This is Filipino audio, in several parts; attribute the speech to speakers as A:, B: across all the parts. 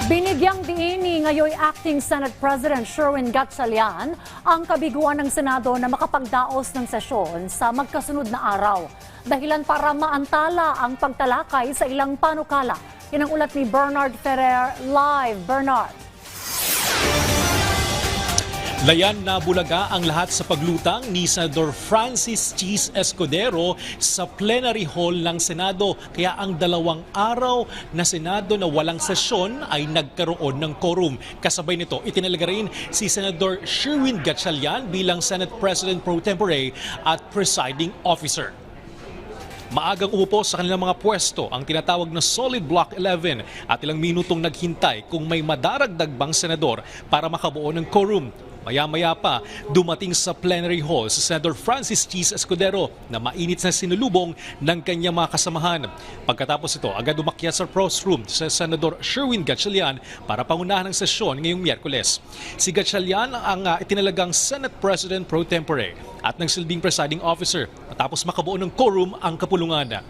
A: Binigyang diini ngayon Acting Senate President Sherwin Gatchalian ang kabiguan ng Senado na makapagdaos ng sesyon sa magkasunod na araw. Dahilan para maantala ang pagtalakay sa ilang panukala. Yan ang ulat ni Bernard Ferrer. Live, Bernard.
B: Layan na bulaga ang lahat sa paglutang ni Senador Francis Cheese Escudero sa plenary hall ng Senado. Kaya ang 2 araw na Senado na walang sesyon ay nagkaroon ng quorum. Kasabay nito, itinalaga rin si Senador Sherwin Gatchalian bilang Senate President Pro Tempore at Presiding Officer. Maagang umupo sa kanilang mga pwesto ang tinatawag na Solid Block 11 at ilang minutong naghintay kung may madaragdag bang senador para makabuo ng quorum. Maya-maya pa, dumating sa plenary hall si Senator Francis Cheese Escudero na mainit na sinulubong ng kanyang mga kasamahan. Pagkatapos ito, agad umakyat sa rostrum sa Senador Sherwin Gatchalian para pangunahan ng sesyon ngayong Miyerkules. Si Gatchalian ang itinalagang Senate President Pro Tempore at nagsilbing presiding officer matapos makabuo ng quorum ang kapulungan.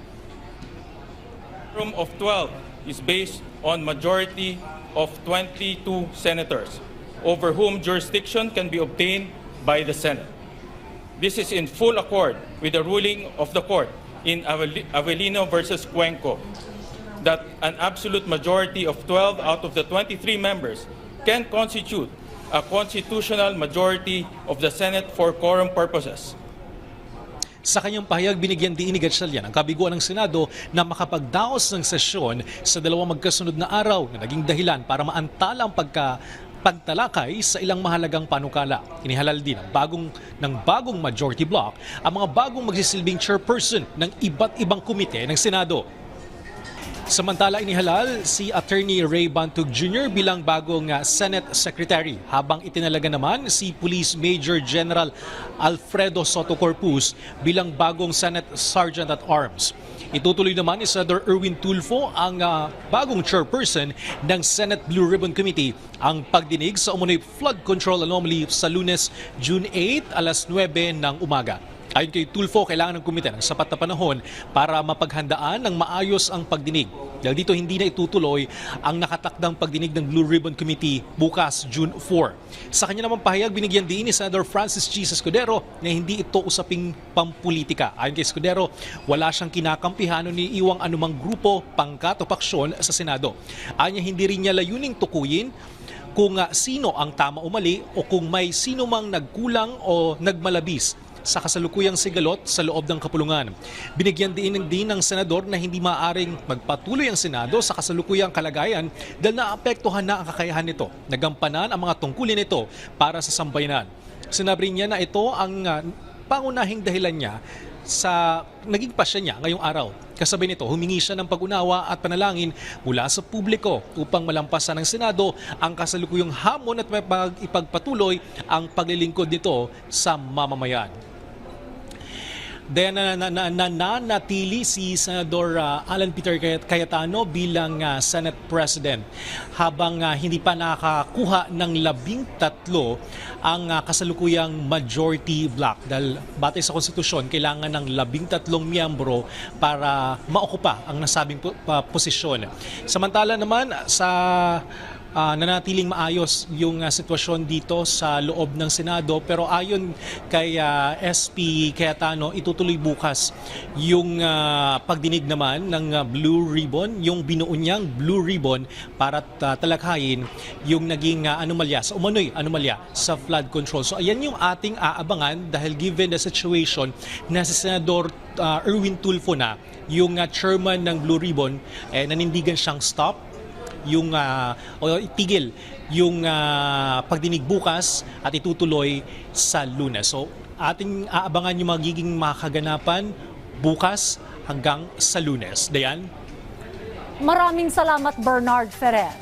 C: Quorum of 12 is based on majority of 22 senators, over whom jurisdiction can be obtained by the Senate. This is in full accord with the ruling of the court in Avellino versus Cuenco that an absolute majority of 12 out of the 23 members can constitute a constitutional majority of the Senate for quorum purposes.
B: Sa kanyang pahayag, binigyan din ni Gatchalian ang kabiguan ng Senado na makapagdaos ng sesyon sa 2 magkasunod na araw na naging dahilan para maantala ang pagtalakay sa ilang mahalagang panukala. Inihalal din ng bagong majority block ang mga bagong magsisilbing chairperson ng iba't ibang komite ng Senado. Samantala, inihalal si Attorney Ray Bantug Jr. bilang bagong Senate Secretary, habang itinalaga naman si Police Major General Alfredo Soto Corpus bilang bagong Senate Sergeant at Arms. Itutuloy naman ni Senator Erwin Tulfo ang bagong chairperson ng Senate Blue Ribbon Committee ang pagdinig sa umunoy flood control anomaly sa Lunes, June 8, alas 9 ng umaga. Ayon kay Tulfo, kailangan ng komite ng sapat na panahon para mapaghandaan ng maayos ang pagdinig. Dahil dito hindi na itutuloy ang nakatakdang pagdinig ng Blue Ribbon Committee bukas, June 4. Sa kanya naman pahayag, binigyan din ni Senator Francis Cheese Escudero na hindi ito usaping pampolitika. Ayon kay Escudero, wala siyang kinakampihan o niiwang anumang grupo, pangkat o paksyon sa Senado. Anya, hindi rin niya layuning tukuyin kung sino ang tama o mali o kung may sino mang nagkulang o nagmalabis sa kasalukuyang sigalot sa loob ng kapulungan. Binigyan din ng senador na hindi maaaring magpatuloy ang Senado sa kasalukuyang kalagayan dahil naapektuhan na ang kakayahan nito na gampanan ang mga tungkulin nito para sa sambayanan. Sinabi niya na ito ang pangunahing dahilan niya sa naging pasya niya ngayong araw. Kasabay nito, humingi siya ng pag-unawa at panalangin mula sa publiko upang malampasan ng Senado ang kasalukuyang hamon at ipagpatuloy ang paglilingkod nito sa mamamayan. Dahil nananatili si Senador Alan Peter Cayetano bilang Senate President habang hindi pa nakakuha ng 13 ang kasalukuyang majority block. Dahil batay sa konstitusyon, kailangan ng 13 miyembro para maokupa ang nasabing posisyon. Samantala naman sa nanatiling maayos yung sitwasyon dito sa loob ng Senado, pero ayon kay SP Cayetano, itutuloy bukas yung pagdinig naman ng Blue Ribbon, yung binuo niyang Blue Ribbon para talakhayin yung naging anomalya sa flood control. So ayan yung ating aabangan dahil given the situation na si Senador Erwin Tulfo na yung chairman ng Blue Ribbon, nanindigan siyang stop yung o itigil yung pagdinig bukas at itutuloy sa Lunes. So ating aabangan yung magiging makaganapan bukas hanggang sa Lunes. Dayan?
A: Maraming salamat, Bernard Ferrer.